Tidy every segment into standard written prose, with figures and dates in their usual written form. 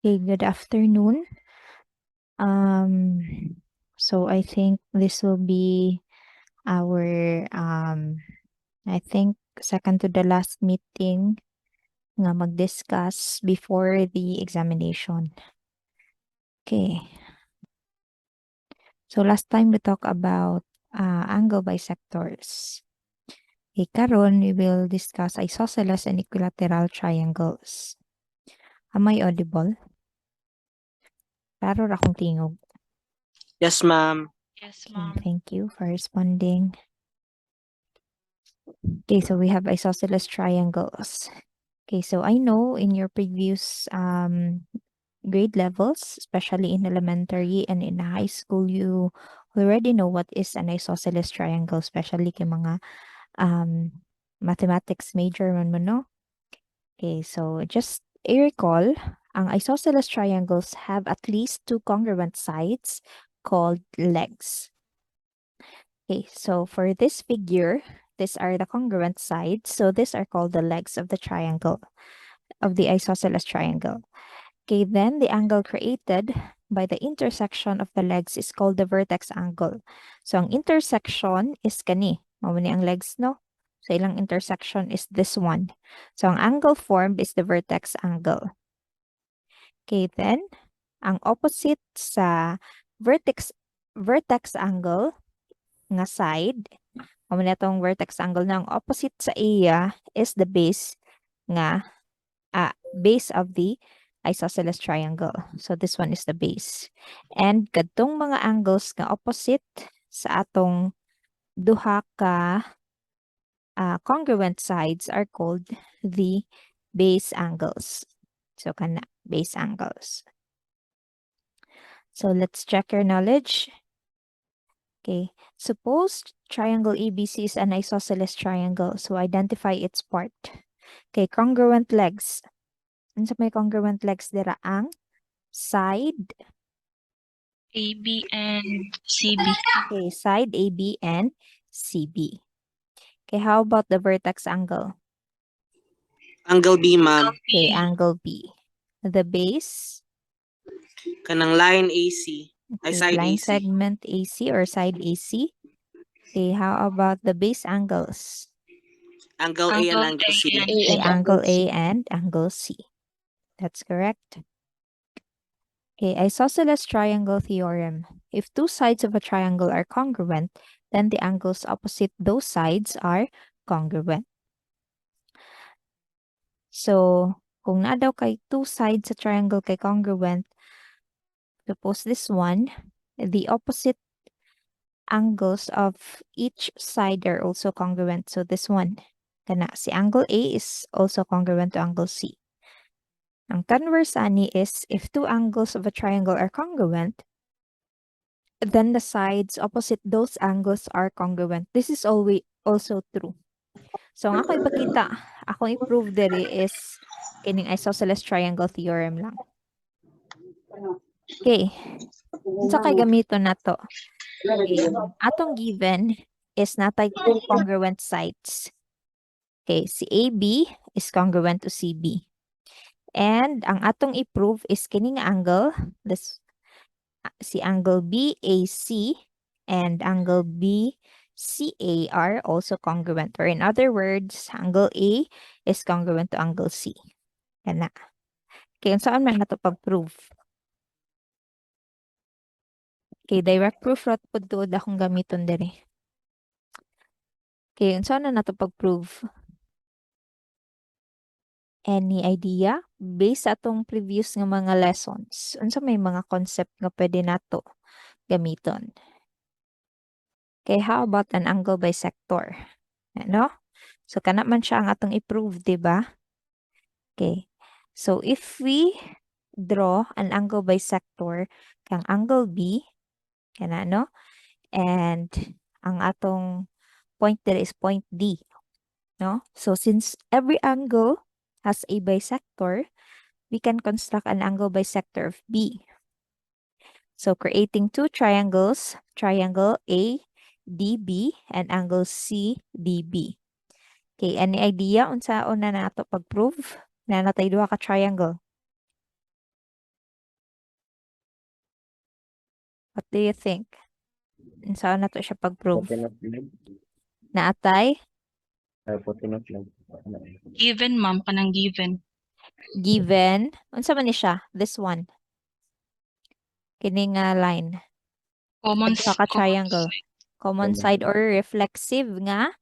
Okay, good afternoon. So I think this will be our I think second to the last meeting nga mag-discuss before the examination. Okay. So last time we talked about angle bisectors. Okay, karon we will discuss isosceles and equilateral triangles. Am I audible? Klaro ra akong tingog. Yes, ma'am. Yes, Okay, ma'am. thank you for responding. Okay, so we have isosceles triangles. Okay, so I know in your previous grade levels, especially in elementary and in high school, you already know what is an isosceles triangle, especially kay mga mathematics major man mo, no? Okay, so just recall, ang isosceles triangles have at least two congruent sides called legs. Okay, so for this figure, these are the congruent sides. So these are called the legs of the triangle, of the isosceles triangle. Okay, then the angle created by the intersection of the legs is called the vertex angle. So ang intersection is kani. Mao ni ang legs, no? So ilang intersection is this one. So ang angle formed is the vertex angle. Okay, then ang opposite sa vertex angle nga side, kung itong vertex angle na ang opposite sa iya is the base nga base of the isosceles triangle. So this one is the base. And kadtong mga angles nga opposite sa atong duha ka congruent sides are called the base angles. So kana base angles. So let's check your knowledge. Okay, suppose triangle ABC is an isosceles triangle. So identify its part. Okay, congruent legs. Ano sa may congruent legs dira? Ang side. AB and CB. Okay, side AB and CB. Okay, how about the vertex angle? Angle B, ma'am. Okay, angle B. The base. Kanang line AC. Ay, Okay, side line AC. segment AC or side AC. Okay, how about the base angles? Angle A and angle C. Okay, angle A and angle C. That's correct. Okay, isosceles triangle theorem. If two sides of a triangle are congruent, then the angles opposite those sides are congruent. So, kung na daw kay two sides sa triangle kay congruent, suppose this one, the opposite angles of each side are also congruent. So this one, kana si angle A is also congruent to angle C. Ang converse ani is if two angles of a triangle are congruent, then the sides opposite those angles are congruent. This is always also true. So ang ako ipakita, akong i-prove diri is kining isosceles triangle theorem lang. Okay. Unsa kay gamiton nato? Okay. Atong given is natay two congruent sides. Okay, si AB is congruent to CB. And ang atong i-prove is kining angle, this si angle BAC and angle BCA are also congruent. Or in other words, angle A is congruent to angle C. Kana. Okay, saan man nato pag-prove? Okay, direct proof rat pud tuod akong gamiton diri. Okay, saan na nato pag-prove? Any idea? Based sa atong previous nga mga lessons, unsa may mga concept nga pwede nato gamiton? Okay, how about an angle bisector? Ano? So, kana man siya ang atong i-prove, di ba? Okay. So, if we draw an angle bisector kang angle B, kana, no? And ang atong point there is point D, no? So, since every angle has a bisector, we can construct an angle bisector of B. So, creating two triangles, triangle ADB and angle CDB. Okay, any idea unsaon na nato pag-prove na natay duha ka triangle? What do you think? Saan na to siya pag-prove? Hypotenuse leg. Naatay? Hypotenuse leg. Given, ma'am, kanang given. Given. Unsa man ni siya? This one. Kining line. Common, Duha ka triangle. Common side or reflexive nga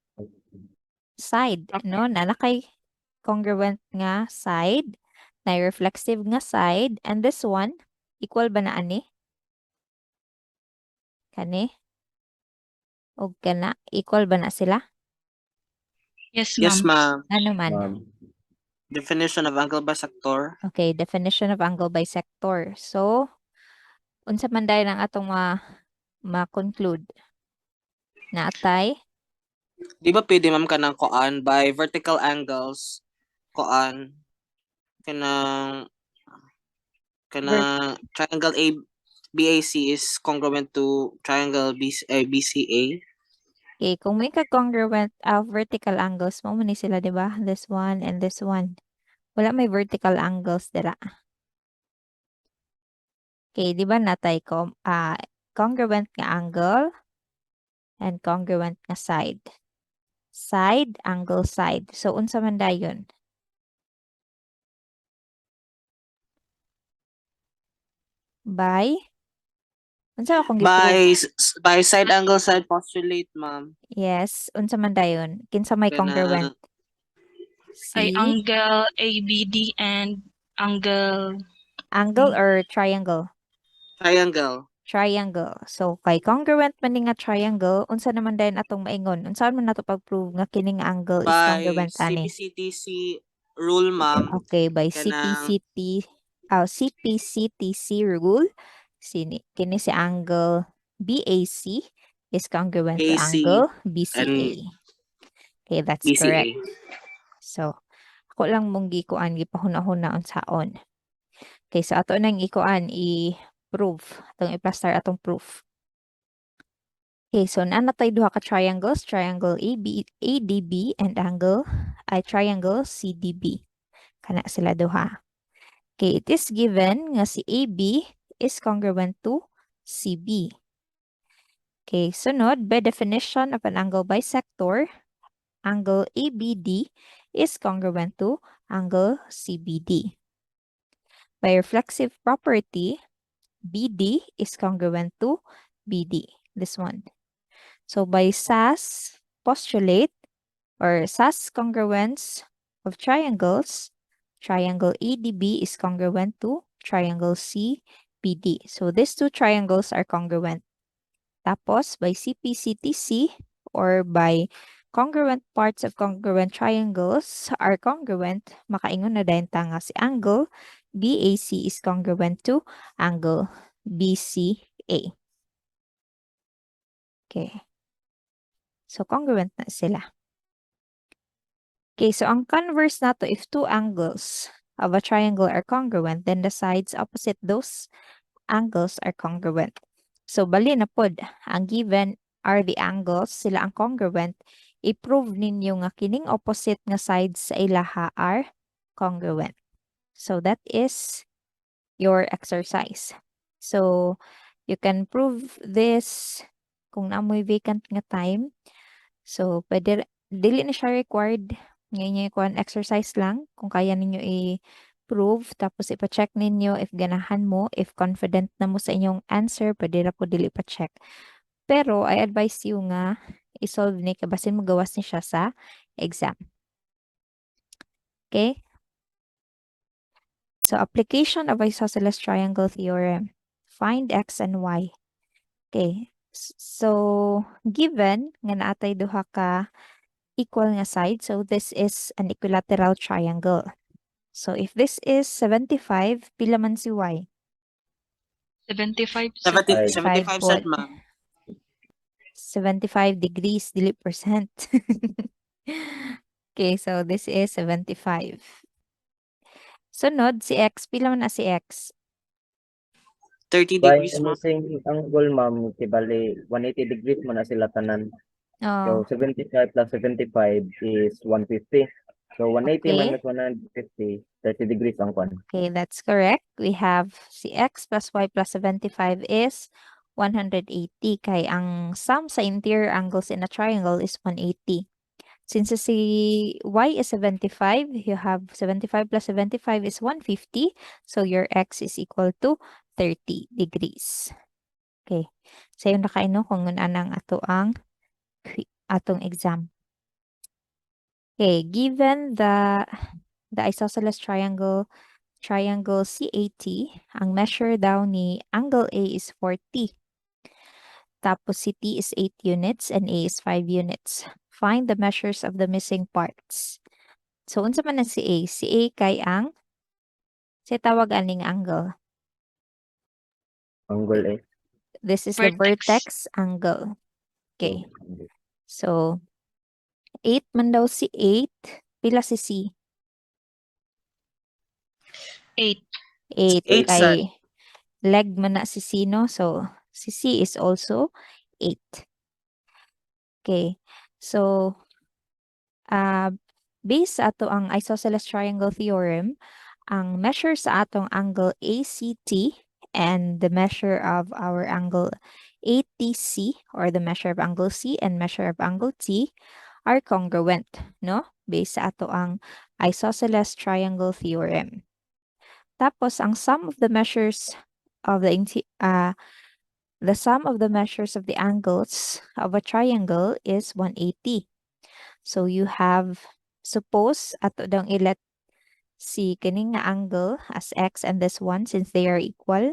side. No? Nalakay congruent nga side. Na reflexive nga side. And this one, equal ba na ani? Kani? O kana? Equal ba na sila? Yes, Yes, ma'am. ma'am. Ano man? Definition of angle bisector. Okay, definition of angle bisector. So, unsa man dahil ang atong ma-conclude? Naatay? Di ba pwede ma'am kanang koan by vertical angles koan kanang triangle BAC is congruent to triangle BCA. Okay, kung may ka-congruent vertical angles, mo ni sila, di ba? This one and this one. Wala may vertical angles dira. Okay, di ba natay ko congruent nga angle and congruent nga side. Side, angle, side. So, unsa man dayon? By? Unsa akong gi-prove? By side angle side postulate, ma'am. Yes, unsa man dayon? Kinsa may congruent? Ay Si angle ABD and angle angle or triangle? Triangle. Triangle. So, kay congruent man ni nga triangle, unsa naman dayon atong maingon? Unsa man nato pag-prove nga kining angle is By congruent ani? CPCTC rule, ma'am. Okay, by Kanang CPCTC rule, kini si angle BAC is congruent to AC angle and BCA. Okay, that's BCA. correct. So, ako lang mong gikuan gipahuna-huna unsaon. Okay, so ato nang ikuan i-prove, atong i-plaster atong proof. Okay, so nanatay duha ka triangles, triangle ADB and triangle CDB. Kana sila duha. Okay, it is given nga si AB is congruent to CB. Okay, sunod, by definition of an angle bisector, angle ABD is congruent to angle CBD. By reflexive property, BD is congruent to BD, this one. So by SAS postulate or SAS congruence of triangles, triangle ADB is congruent to triangle CBD. So these two triangles are congruent. Tapos by CPCTC or by congruent parts of congruent triangles are congruent, makaingon na dayon ta nga si angle BAC is congruent to angle BCA. Okay. So, congruent na sila. Okay, so ang converse nato, if two angles of a triangle are congruent, then the sides opposite those angles are congruent. So, bali na pod, ang given are the angles, sila ang congruent, i-prove ninyo nga kining opposite nga sides sa ilaha are congruent. So, that is your exercise. So, you can prove this kung naamoy vacant nga time. So, pwede, dili na siya required. Ngayon yung exercise lang. Kung kaya ninyo i-prove, tapos ipa-check ninyo if ganahan mo, if confident na mo sa inyong answer, pwede na po dili pa-check. Pero, I advise you nga, i-solve ni kabasin mo gawas ni siya sa exam. Okay? So, application of isosceles triangle theorem. Find x and y. Okay. So, given nga naatay duha ka equal nga side, so this is an equilateral triangle. So, if this is 75, pila man si y? 75. 75 pod. set, ma'am. 75 degrees, dili percent. Okay, so this is 75. Sunod, si x, pila man na si x? 30 By degrees, ma'am. using angle, ma'am, bali 180 degrees mo na sila tanan. Oh, So 75 plus 75 is 150. So 180 Okay. minus 150, 30 degrees ang kwan. okay, that's correct. We have si x plus y plus 75 is 180 kay ang sum sa interior angles in a triangle is 180. Since si y is 75, you have 75 plus 75 is 150. So your x is equal to 30 degrees. Okay. Sayo na kaino kung anang ato ang atong exam. Okay, given the isosceles triangle CAT, ang measure daw ni angle A is 40. Tapos si T is 8 units and A is 5 units. Find the measures of the missing parts. So, unsa man na si A? Si A kay ang tawag aning angle. Angle A. This is the Vertex. vertex angle. Okay. So, So, 8 man daw si 8. Pila si C? 8. 8 8 kay side. leg man na si C, no? So, si C is also 8. Okay. So, based sa ato ang isosceles triangle theorem, ang measure sa atong angle ACT and the measure of our angle ATC, or the measure of angle C and measure of angle T, are congruent, no? Based sa ato ang isosceles triangle theorem. Tapos, ang sum of the measures of the sum of the measures of the angles of a triangle is 180. So you have, suppose ato dang ilet si kining nga angle as x and this one since they are equal.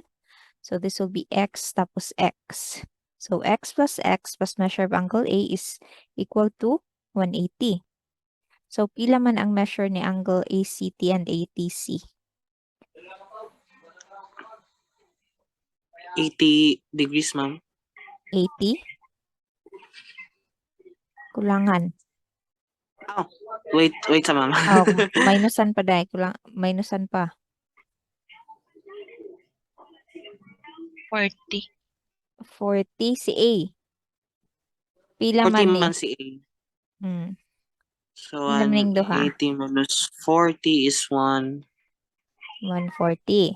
So this will be x tapos x. So x plus measure of angle A is equal to 180. So pila man ang measure ni angle ACT and ATC? 80 degrees, ma'am. 80? Kulangan. Oh, wait sa ma'am. Oh, minusan pa dahil. Minusan pa. 40. 40 si A. Pila 40 man man ni? si A. So, Pila man ning duha? 180 minus 40 is 140.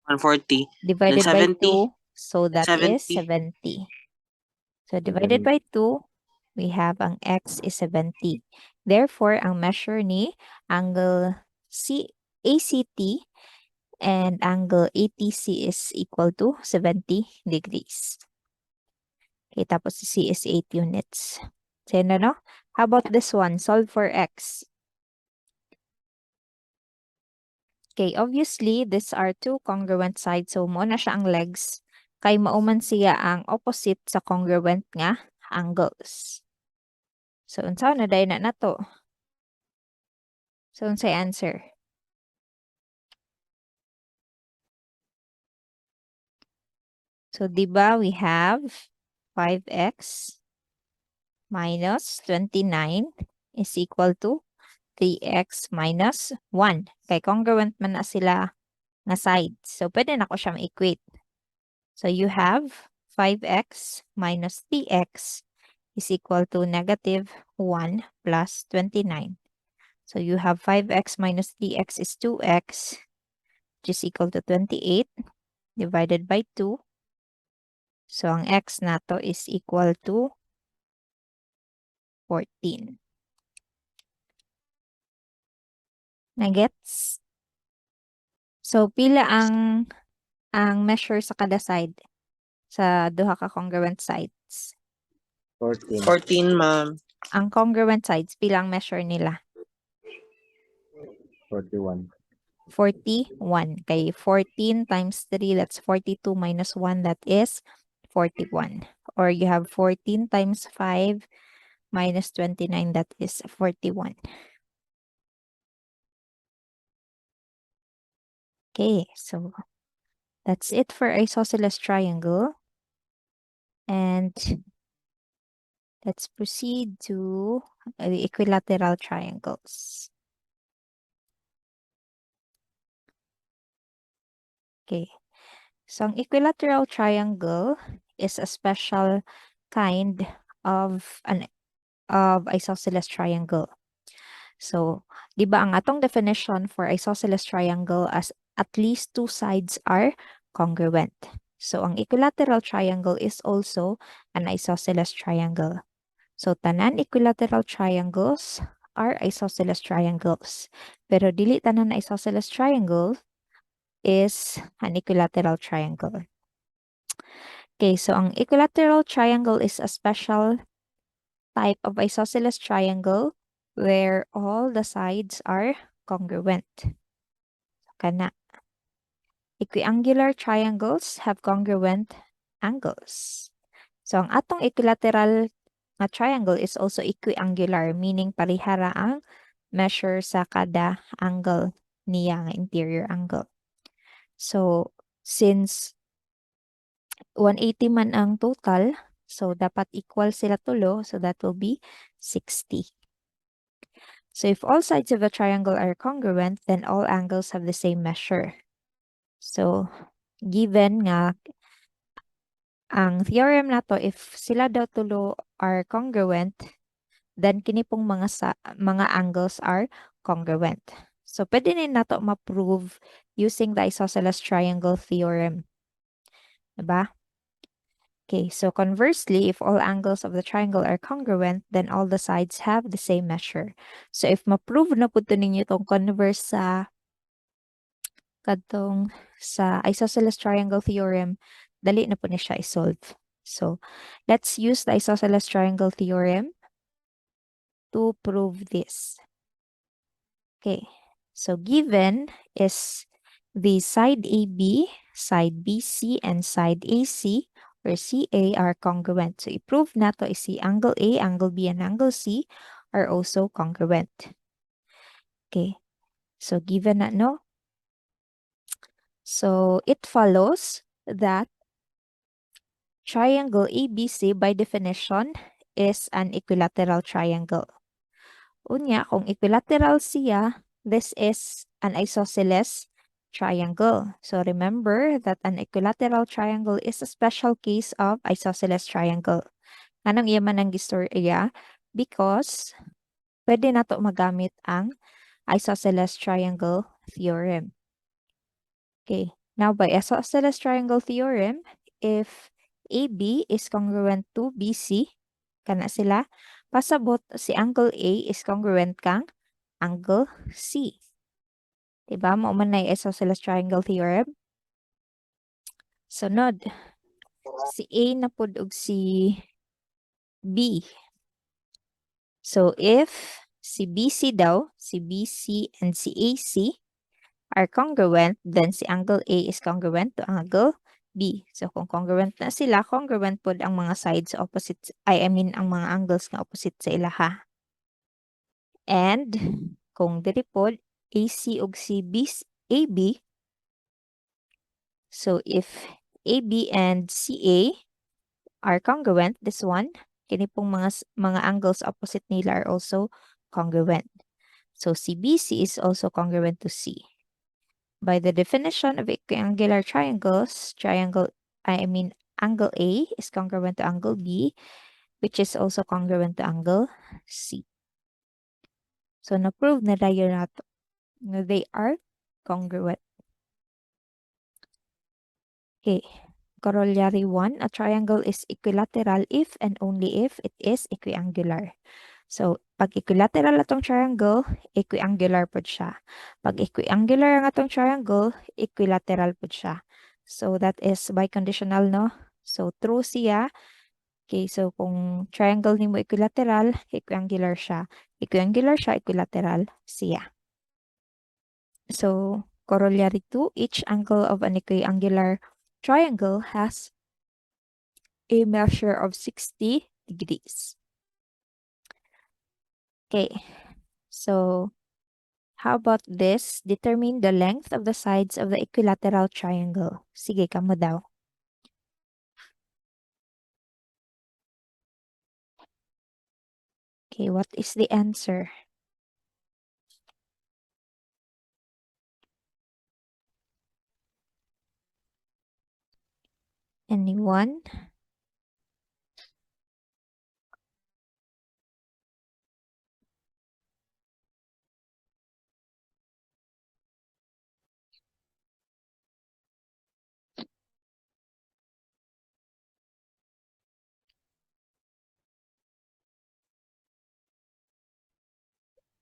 140. Divided by 70. 2, so that is 70. 70. So divided by 2, we have ang x is 70. Therefore, ang measure ni angle ACT and angle ATC is equal to 70 degrees. Okay, tapos si C is 8 units. So, yun na, no? How about this one? Solve for x. Okay, obviously, these are two congruent sides. So, mo na siya ang legs. Kay mauman siya ang opposite sa congruent nga angles. So, unsa na dayon na to? So, unsay answer? So, di ba we have 5x minus 29 is equal to 3x minus 1. Kay congruent man na sila nga sides. So, pwede na ko siya ma-equate. So, you have 5x minus 3x is equal to negative 1 plus 29. So, you have 5x minus 3x is 2x, which is equal to 28 divided by 2. So, ang x nato is equal to 14. Nagets? So, pila ang measure sa kada side sa duha ka congruent sides? 14. 14, ma'am. Ang congruent sides, pila ang measure nila? 41. 41. Kay 14 times 3, that's 42 minus 1, that is 41. Or you have 14 times 5 minus 29, that is 41. Okay, so that's it for isosceles triangle. And let's proceed to the equilateral triangles. Okay, so ang equilateral triangle is a special kind of isosceles triangle. So, di ba ang atong definition for isosceles triangle as at least two sides are congruent. So, ang equilateral triangle is also an isosceles triangle. So, tanan equilateral triangles are isosceles triangles. Pero dili tanan na isosceles triangle is an equilateral triangle. Okay, so ang equilateral triangle is a special type of isosceles triangle where all the sides are congruent. Kana. Equiangular triangles have congruent angles. So, ang atong equilateral nga triangle is also equiangular, meaning parihara ang measure sa kada angle niya nga interior angle. So, since 180 man ang total, so dapat equal sila tulo, so that will be 60. So, if all sides of a triangle are congruent, then all angles have the same measure. So, given nga ang theorem na to, if sila daw tulo are congruent, then kini pong mga angles are congruent. So, pwede din nato ma-prove using the isosceles triangle theorem. Diba? Okay, so conversely, if all angles of the triangle are congruent, then all the sides have the same measure. So, if ma-prove na po ninyo itong converse sa isosceles triangle theorem, dali na po ni siya i-solve. So, let's use the isosceles triangle theorem to prove this. Okay, so given is the side AB, side BC, and side AC or CA are congruent. So, i-prove na to is si angle A, angle B, and angle C are also congruent. Okay, so given na, no? So, it follows that triangle ABC by definition is an equilateral triangle. Unya, kung equilateral siya, this is an isosceles triangle. So remember that an equilateral triangle is a special case of isosceles triangle. Anong yaman ang gistorya? Because pwede na to magamit ang isosceles triangle theorem. Okay, now by isosceles triangle theorem, if AB is congruent to BC, kana sila, pasabot si angle A is congruent kang angle C. Diba? Mao man na isosceles triangle theorem. Sunod, si A na pud og si B. So if si BC daw, si BC and si AC are congruent, then si angle A is congruent to angle B. So kung congruent na sila, congruent pod ang mga sides opposite, I mean ang mga angles nga opposite sa ilaha. And kung diri pod AC ug si AB, so if AB and CA are congruent, this one, kini pong mga angles opposite nila are also congruent. So CBC is also congruent to C. By the definition of equiangular triangles, angle A is congruent to angle B, which is also congruent to angle C. So na-prove na dayon nato na they are congruent. Okay. Corollary 1, a triangle is equilateral if and only if it is equiangular. So, pag equilateral atong triangle, equiangular po siya. Pag equiangular ang atong triangle, equilateral po siya. So, that is biconditional, no? So, true siya. Okay, so kung triangle ni mo equilateral, equiangular siya. Equiangular siya, equilateral siya. So, corollary 2, each angle of an equiangular triangle has a measure of 60 degrees. Okay, so how about this? Determine the length of the sides of the equilateral triangle. Sige, kamo daw. Okay, what is the answer? Anyone?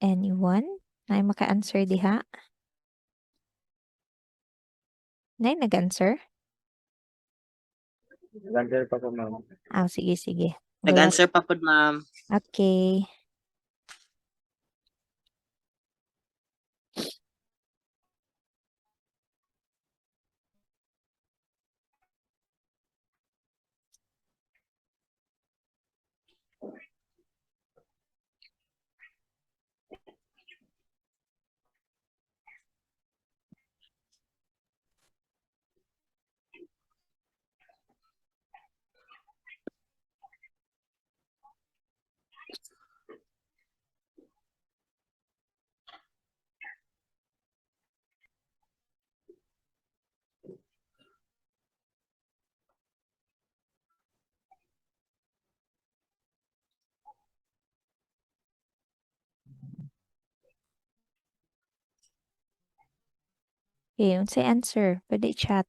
Anyone? Nay maka-answer diha? Nay nag-answer? Nag-answer pa po, ma'am. Sige, sige. Go lang. Nag-answer pa po, ma'am. Okay. Okay, unsay answer? Pwede chat.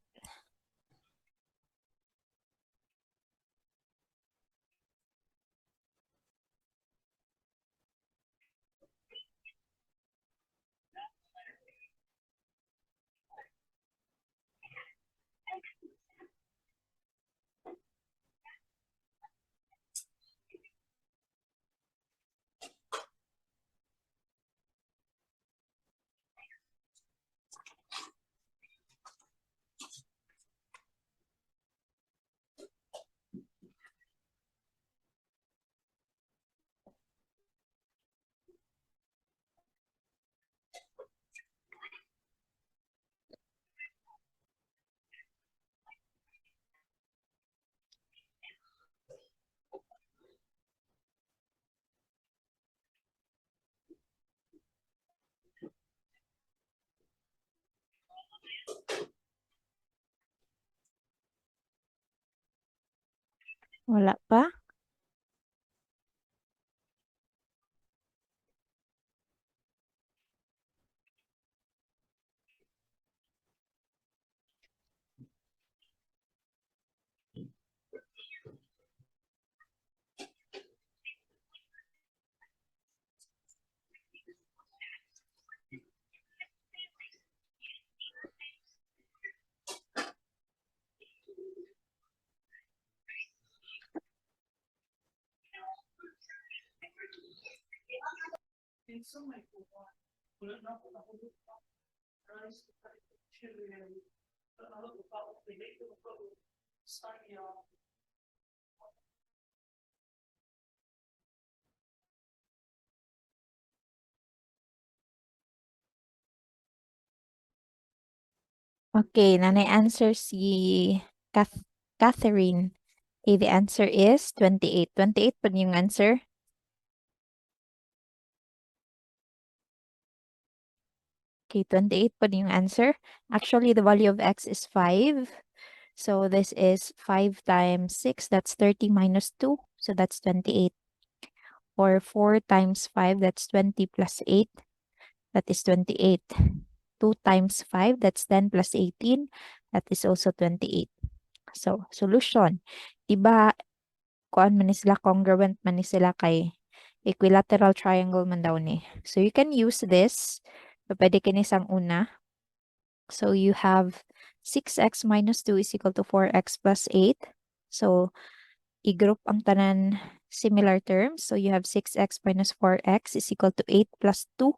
Wala pa? Okay, nanay answer si Catherine. Okay, the answer is 28. 28 pa yung answer? Okay, 28 pa yung answer. Actually, the value of x is 5. So this is 5 times 6, that's 30 minus 2. So that's 28. Or 4 times 5, that's 20 plus 8. That is 28. 2 times 5, that's 10 plus 18. That is also 28. So, solution. Diba, kuan man ni sila, congruent man ni sila kay equilateral triangle man daw ni. So, you can use this. So, pwede kini sang una. So, you have 6x minus 2 is equal to 4x plus 8. So, i-group ang tanan similar terms. So, you have 6x minus 4x is equal to 8 plus 2.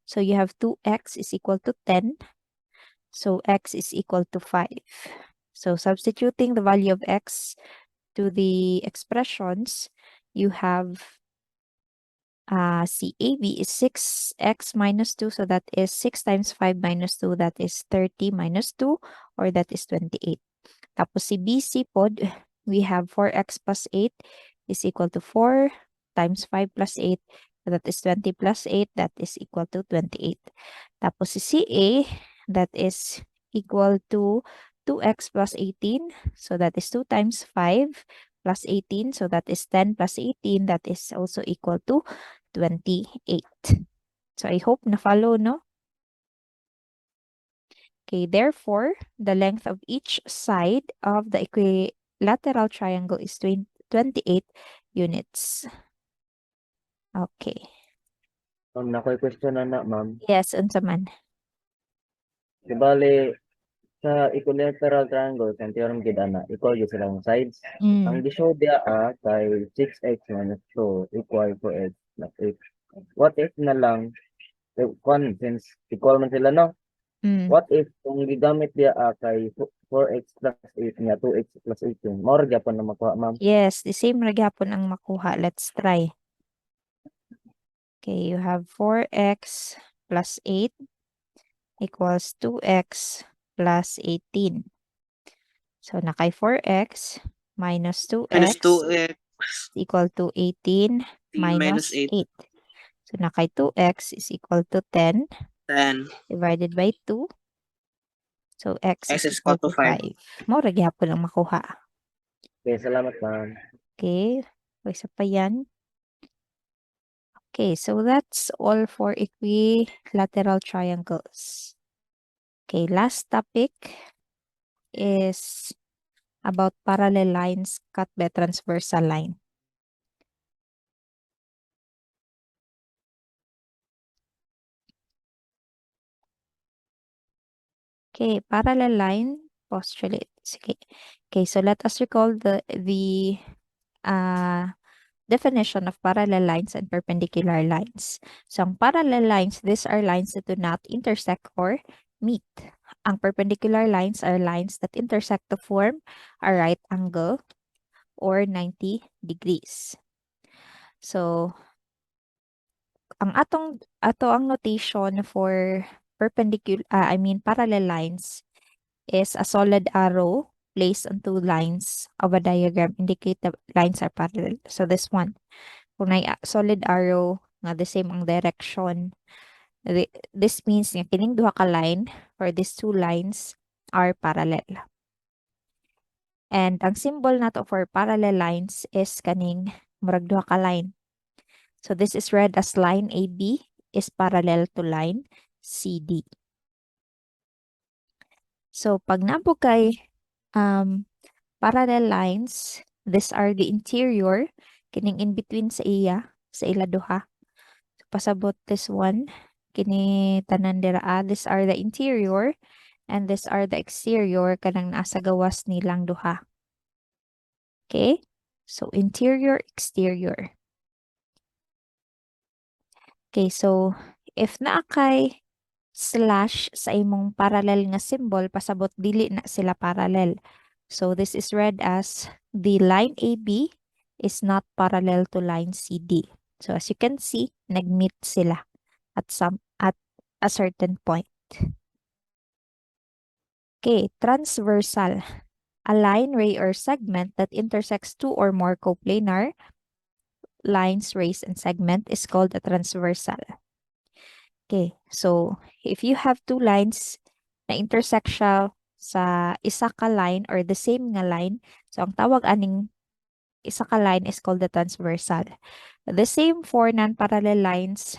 So, you have 2x is equal to 10. So, x is equal to 5. So, substituting the value of x to the expressions, you have CAB is 6x minus 2. So, that is 6 times 5 minus 2. That is 30 minus 2, or that is 28. Tapos si BC pod, we have 4x plus 8 is equal to 4 times 5 plus 8. That is 20 plus 8. That is equal to 28. Tapos si CA, that is equal to 2x plus 18. So that is 2 times 5 plus 18. So that is 10 plus 18. That is also equal to 28. So I hope na-follow, no? Okay, therefore, the length of each side of the equilateral triangle is 28 units. Okay. Nakoy question na ma'am. Yes, unsa man. Di bali, sa equilateral triangles and theorem gid ana, equal gyud silang sides. Ang Mm. gi-show dia kay 6x minus 2 equal to x plus 8. What if na lang, since equal man sila no? Mm. What if kung gigamit dia kay 4x plus 8 niya 2x plus 18, more gyapon na makuha ma'am. Yes, the same ra gyapon ang makuha. Let's try. Okay, you have 4x plus 8 equals 2x plus 18. So, nakay 4x minus Minus 2x 2x is equal to 18 minus minus 8, 8. So, nakay 2x is equal to 10 10. divided by 2. So, x X is is equal equal to to 5. 5. Mora gyapon ang makuha. Okay, salamat ma'am. Okay, o isa pa yan. Okay, so that's all for equilateral triangles. Okay, last topic is about parallel lines cut by transversal line. Okay, parallel line postulate. Okay. Okay, so let us recall the definition of parallel lines and perpendicular lines. So, ang parallel lines, these are lines that do not intersect or meet. Ang perpendicular lines are lines that intersect to form a right angle or 90 degrees. So, ang notation for parallel lines is a solid arrow placed on two lines of a diagram indicate the lines are parallel. So this one, kung may solid arrow nga the same ang direction, this means nga kining duha ka line or these two lines are parallel. And ang symbol nato for parallel lines is kaning murag duha ka line. So this is read as line AB is parallel to line CD. So pag nabo kay parallel lines, these are the interior, kining in between sa ila duha. So, pasabot this one, kini tanan dira these are the interior and these are the exterior kanang nasa gawas nilang duha. Okay? So interior, exterior. Okay, so if naa kay slash sa imong parallel nga symbol, pasabot dili na sila parallel. So this is read as the line AB is not parallel to line CD. So as you can see, nag-meet sila at a certain point. Okay, transversal. A line, ray, or segment that intersects two or more coplanar lines, rays, and segment is called a transversal. Okay, so if you have two lines na intersect siya sa isa ka line or the same nga line, so ang tawag aning isa ka line is called the transversal. The same for non-parallel lines,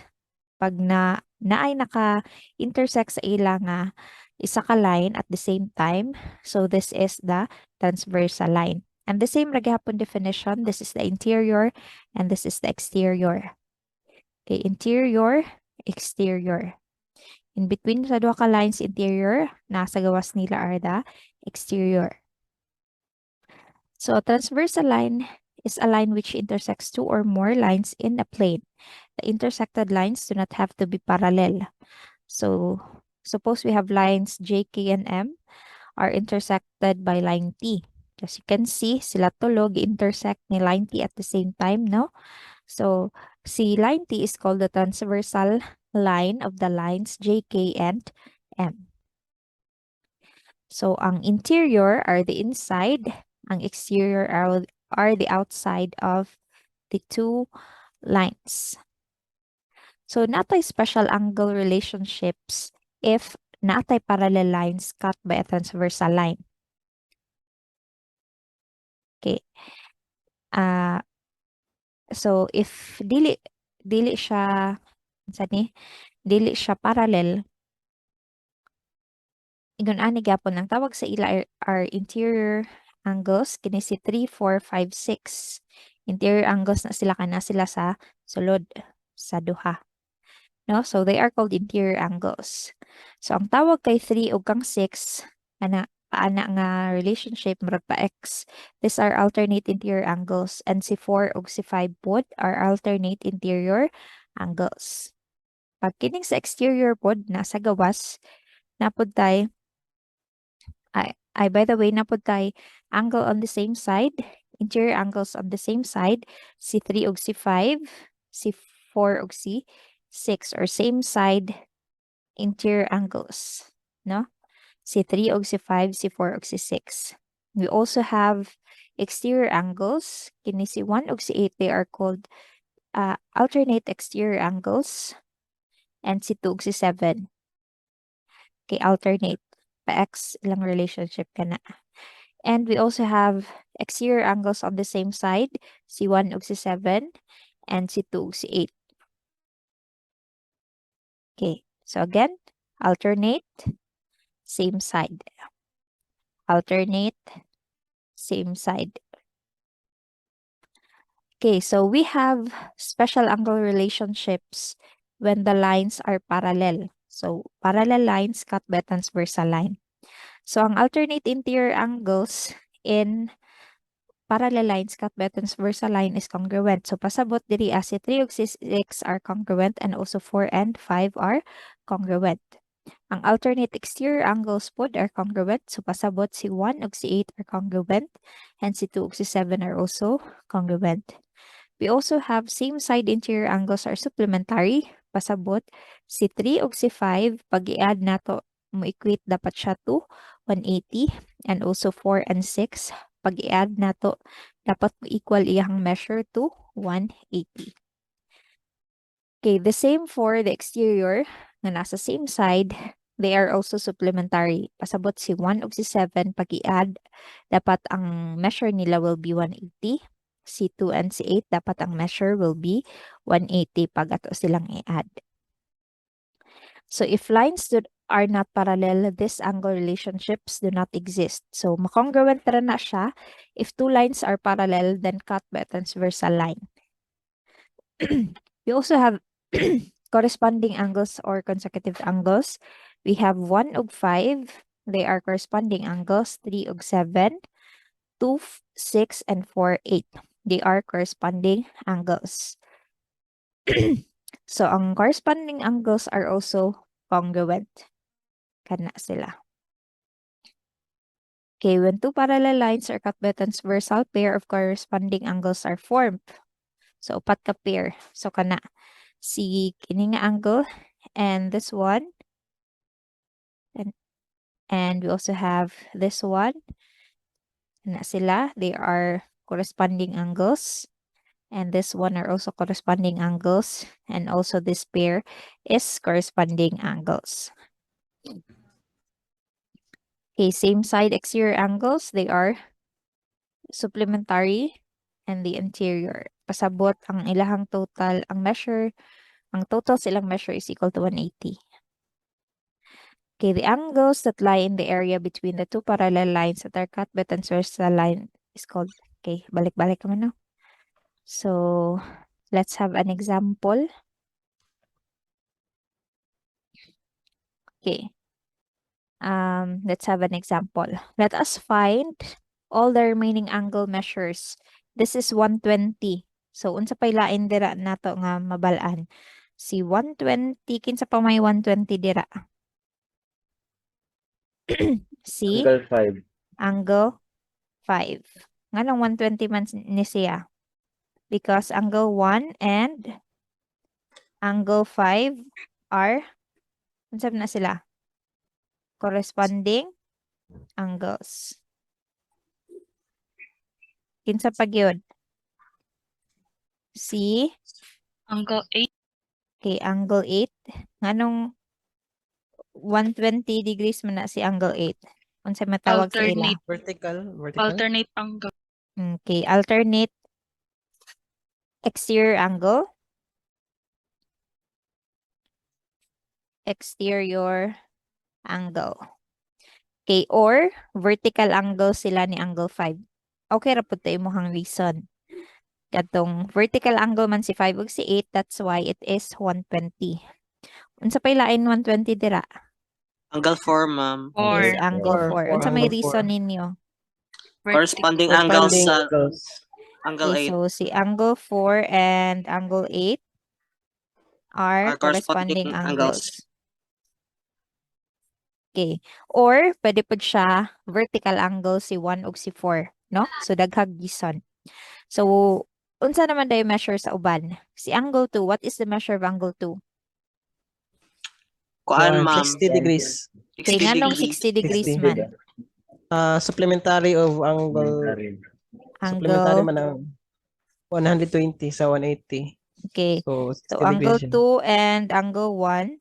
pag naay naka-intersect sa ila nga isa ka line at the same time, so this is the transversal line. And the same ra gyapon definition, this is the interior and this is the exterior. Okay, interior, exterior. In between sa duha ka lines interior, nasa gawas nila are the exterior. So, transversal line is a line which intersects two or more lines in a plane. The intersected lines do not have to be parallel. So, suppose we have lines J, K, and M are intersected by line T. As you can see, sila tulo intersect ni line T at the same time, no? So, si line T is called the transversal line of the lines J, K, and M. So, ang interior are the inside, ang exterior are the outside of the two lines. So, natay special angle relationships if natay parallel lines cut by a transversal line. Okay. So, if dili siya, dili siya parallel, ingon ani gyapon ang tawag sa ila are interior angles kini si 3, 4, 5, 6. Interior angles na sila kana sila sa sulod sa duha. no? So they are called interior angles. So ang tawag kay 3 ug kang 6 ana nga relationship murag pa x. These are alternate interior angles, and si 4 ug si 5 pod are alternate interior angles. Pag kining sa exterior pod nasa gawas, napod tay by the way, napod tay angle on the same side, interior angles on the same side, si 3 ug si 5, si 4 ug si 6, or same side interior angles, no? Si 3 ug si 5, si 4 ug si 6. We also have exterior angles. Kini si 1 ug si 8, they are called alternate exterior angles. And si 2 ug si 7, okay, alternate. Pa-x ilang relationship ka na. And we also have exterior angles on the same side, si 1 ug si 7, and si 2 ug si 8. Okay, so again, alternate, same side. Alternate, same side. Okay, so we have special angle relationships when the lines are parallel. So, parallel lines cut by transversal line. So, ang alternate interior angles in parallel lines cut by transversal line is congruent. So, pasabot diri as si 3 ug si 6 are congruent, and also 4 and 5 are congruent. Ang alternate exterior angles pod are congruent. So, pasabot si 1 ug si 8 are congruent, and si 2 ug si 7 are also congruent. We also have same side interior angles are supplementary. Pasabot si 3 ug si 5 pag i-add nato mo equate dapat siya to 180, and also 4 and 6 pag i-add nato dapat mo equal iyang measure to 180. Okay, the same for the exterior nga nasa same side, they are also supplementary. Pasabot si 1 ug si 7 pag i-add dapat ang measure nila will be 180. Si 2 and si 8, dapat ang measure will be 180 pag ato silang i-add. So if lines are not parallel, these angle relationships do not exist. So makongruent na siya if two lines are parallel, then cut by a transversal line. We also have corresponding angles or consecutive angles. We have 1 ug 5. They are corresponding angles. 3 ug 7. 2, 6, and 4, 8. They are corresponding angles. So, ang corresponding angles are also congruent. Kana sila. Okay, when two parallel lines are cut by a transversal, pair of corresponding angles are formed. So, upat ka pair. So, kana si kining angle and this one. And we also have this one. Kana sila. They are corresponding angles. And this one are also corresponding angles. And also this pair is corresponding angles. Okay, same side exterior angles, they are supplementary, and the interior. Pasabot ang ilahang total, ang total silang measure is equal to 180. Okay, the angles that lie in the area between the two parallel lines that are cut by transversal line is called, okay, balik-balik naman no? So, let's have an example. Okay. Let's have an example. Let us find all the remaining angle measures. This is 120. So, unsa pay lain dira nato nga mabalaan? Si 120, kinsa pa may 120 dira? Si Angle 5. angle 5. Nganong 120 man ni siya? Because angle 1 and angle 5 are, unsa na sila? Corresponding angles. Kinsa pa gyud? Si Angle 8. okay, angle 8. Nganong 120 degrees man na si angle 8? Unsa matawag sa ila? Alternate. Vertical. Alternate angle. Okay, alternate exterior angle. Exterior angle. Okay, or vertical angle sila ni angle 5. Okay ra pud tay imong reason. Katong vertical angle man si 5 ug si 8, that's why it is 120. Unsa pay lain 120 dira? Angle 4, ma'am. Okay, si 4. angle 4. Unsa may angle reason 4. ninyo? Corresponding angles Corresponding sa angles. angle Okay, 8 so si angle 4 and angle 8 are are corresponding corresponding angles. angles. Okay. Or, pwede po siya vertical angle si 1 ug si 4, no? So, daghag gison. So, unsa naman dayo measure sa uban? Si angle 2, what is the measure of angle 2? Kuan, ma'am. 60 degrees. Okay, 60 nganong degrees. 60 degrees 60. man? Supplementary of angle. Supplementary Angle, man ang 120 sa 180. okay. So, So, 60 angle degrees 2 yun. and angle 1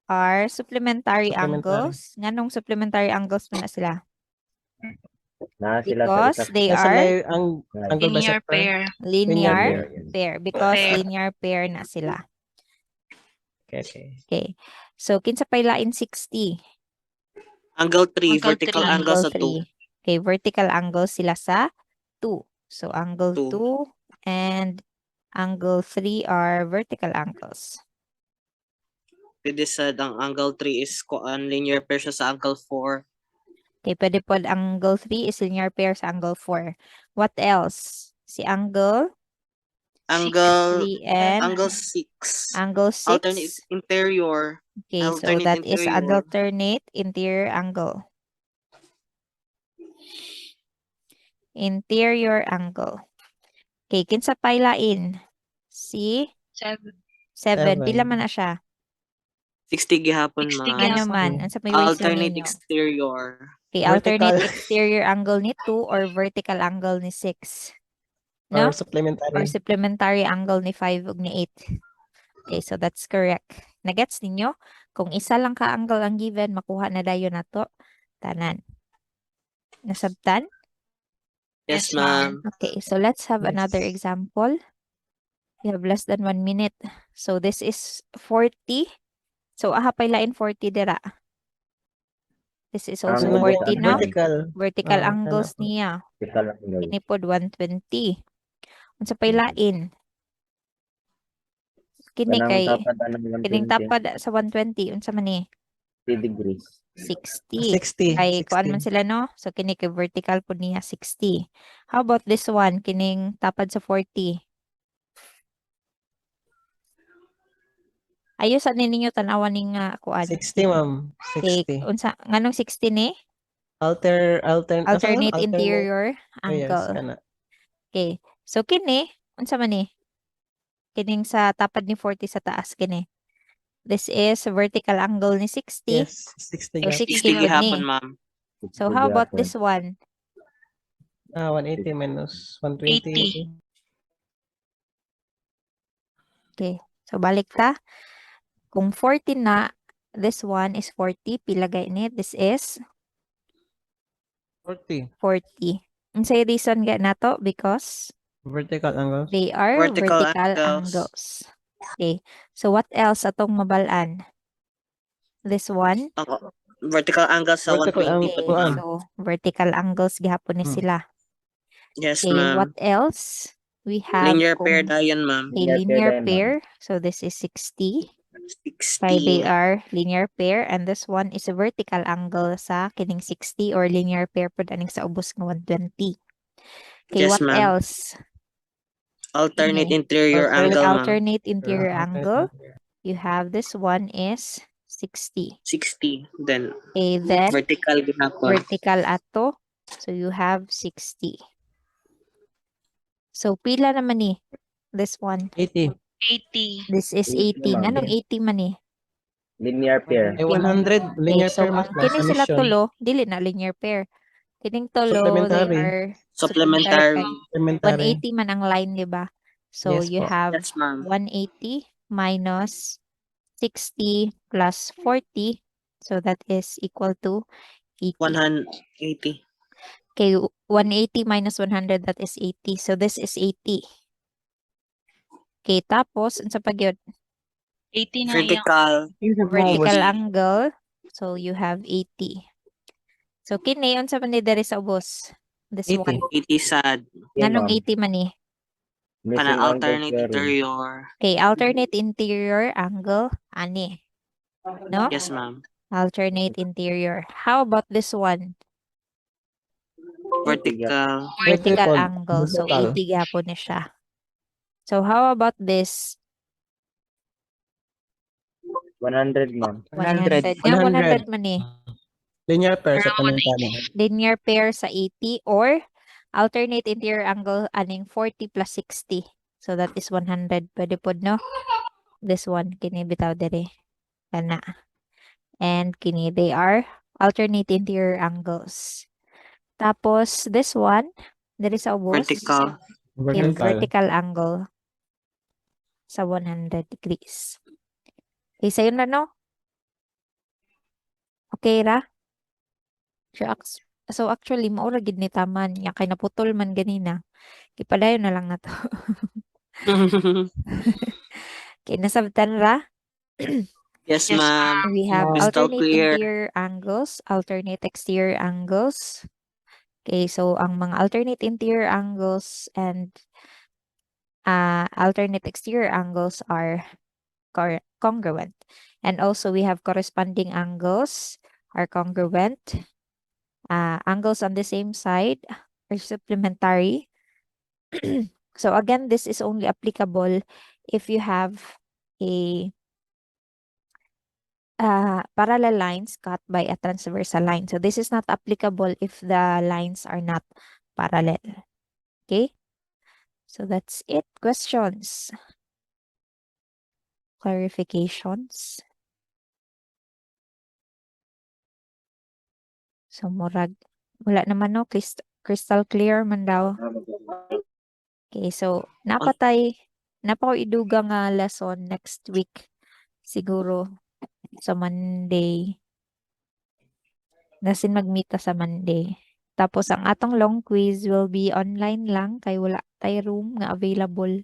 are supplementary Supplementary. angles. Nganong supplementary angles mo na sila? Na sila sa Because isa. they Nasa are layer ang angle Linear bisector. pair. linear pair. pair. Because Pair. linear pair na sila. Okay. Okay. So, kinsa pay lain 60? Angle 3, Angle vertical 3. angle Angle sa 2. 3. Okay, vertical angle sila sa 2. So, angle 2. 2 and angle 3 are vertical angles. Pwede sad ang angle 3 is kuan linear pair siya sa angle 4. Okay, pwede po angle 3 is linear pair sa angle 4. What else? Si angle Angle 3 and angle 6. angle 6. Alternate interior. Okay, so Alternate that is interior. alternate interior angle. Interior angle. Okay, kinsa pay lain? Si 7. 7. Pila man na siya? 60 gihapon, 60 ma'am. Ano gihapon. man? Ano sa may reason Alternate ninyo? exterior. Okay, Vertical. alternate exterior angle ni 2 or vertical angle ni 6. No? Or supplementary. Or supplementary angle ni 5 ug ni 8. Okay, so that's correct. Nagets ninyo? Kung isa lang ka angle ang given, makuha na dayon nato tanan. Nasabtan? Yes, Yes, ma'am. ma'am. Okay, so let's have Yes. another example. We have less than 1 minute. So this is 40. So aha pay lain 40 dira. This is also Ang 40, no? Vertical. Vertical Ah, angles kana po. niya. Vertical angle. Kini pod 120. Unsa pay lain? Kini Kanang kay tapad ng kining 120. tapad sa 120 unsa man ni? 60 degrees. 60. 60. Kay kuan man 60. sila, no? So kini kay vertical po niya 60. How about this one? Kining tapad sa 40. Ayos ani ninyo tanawan ning kuan. 60, ma'am. Okay, 60. unsa nganong 60 ni? Alternate Interior Yes, angle. kana. Okay. So kini unsa man ni? Kining sa tapad ni 40 sa taas kini. This is vertical angle ni 60. Yes, 60 So 60 60 pod gihapon, ni. ma'am. So how about this one? 180 minus 120. 80. Okay. So balik ta. Kung 40 na, this one is 40. Pila gay ni? This is 40. 40. Unsay reason ga nato? Because Vertical angles. they are Vertical vertical angles. angles. Okay. So what else atong mabalaan? This one. Ang vertical angle sa Vertical 120 angle. Okay. pod, ma'am. So vertical angles gihapon ni Hmm. sila. Yes, Okay. ma'am. What else? We have Linear pair kung dayon, ma'am. a linear pair. So this is 60. Kaya they 60. are linear pair and this one is a vertical angle sa kining 60 or linear pair pod aning sa ubos nga 120. Okay, Yes, what ma'am. else? Alternate Kini, interior angle, ma'am. alternate interior angle. You have this one is 60. 60. Then Okay, then vertical gihapon. vertical ato. So you have 60. So pila naman ni this one? 80. 80. This is 80 80. ma'am. Anong 80 man ni? Linear pair. 100 linear Okay, so pair mas ang kini plus sila addition. tulo, dili na linear pair. Kining tulo, they Supplementary. are Supplementary. kay Supplementary. 180 man ang line, di ba? So Yes you po. have Yes, ma'am. 180 minus 60 plus 40. So that is equal to 80. 180. Okay, 180 minus 100, that is 80. So this is 80. Okay, tapos, unsa pa gyud? 80 na iyang Vertical. Vertical 80. angle. So you have 80. So kini, unsa man ni diri sa ubos? This 80. one. 80 sad. Nganong ma'am. 80 man ni? Missing Kanang angle alternate pairing. interior. Okay, alternate interior angle, ani. No? Yes, ma'am. Alternate interior. How about this one? Vertical. Vertical Triple. angle. So, Vertical. 80 gyapon na siya. So, how about this? 100, ma'am. 100. Nga 100 man eh. Linear pair sa Around tanong tani. Linear pair sa 80 or alternate interior angle aning 40 plus 60. So, that is 100. Pwede po, no? This one, kini bitaw dere. Kana. And kini, they are alternate interior angles. Tapos, this one, there is a ubos. Vertical. Okay, Vertical. vertical angle sa 100 degrees. Okay, sa'yo na, no? Okay ra? So, actually, maura gid ni taman. Ya kay naputol man ganina. Ipadayon na lang na to. Okay, nasabtan ra? Yes, Yes, ma'am. We have Crystal alternate clear. interior angles, alternate exterior angles. Okay, so ang mga alternate interior angles and alternate exterior angles are congruent. And also we have corresponding angles are congruent. Angles on the same side are supplementary. So again, this is only applicable if you have a parallel lines cut by a transversal line. So this is not applicable if the lines are not parallel. Okay? So that's it. Questions? Clarifications? So murag, wala naman no, crystal clear man daw. Okay, so napatay, ko iduga nga lesson next week. Siguro sa Monday. Nasin magmita sa Monday. Tapos ang atong long quiz will be online lang kay wala tay room nga available.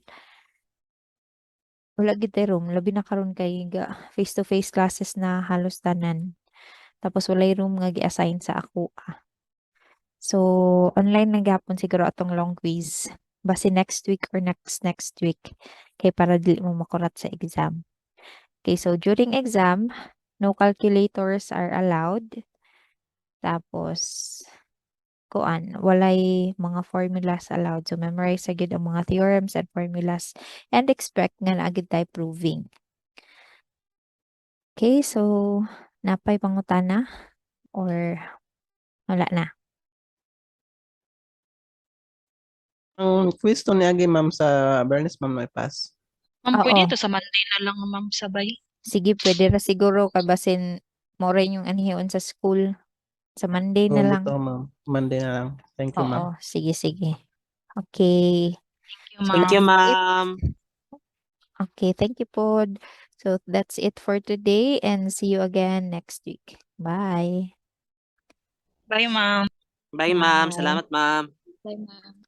Wala gid tay room, labi na karon kay face to face classes na halos tanan. Tapos walay room nga gi-assign sa ako. So online na gyapon siguro atong long quiz. Base next week or next week kay para dili mo makurat sa exam. Okay, so during exam, no calculators are allowed. Tapos walay mga formulas allowed. So, memorize agad ang mga theorems and formulas and expect nga na agad tayo proving. Okay, so, napay pangutana or wala na? Ang quiz to niagi ma'am sa Bernice ma'am na ipas. Ma'am, Oo. pwede to sa Monday na lang, ma'am, sabay. Sige, pwede ra siguro kabasin mo rin yung anhiyon sa school. Sa Monday na lang. Bito ma'am. Monday na lang. Thank you ma'am. Oo, sige. Okay. Thank you, Thank ma'am. you, ma'am. Okay, thank you, Pod. So, that's it for today and see you again next week. Bye. Bye, ma'am. Bye, ma'am. Bye. Salamat, ma'am. Bye, ma'am.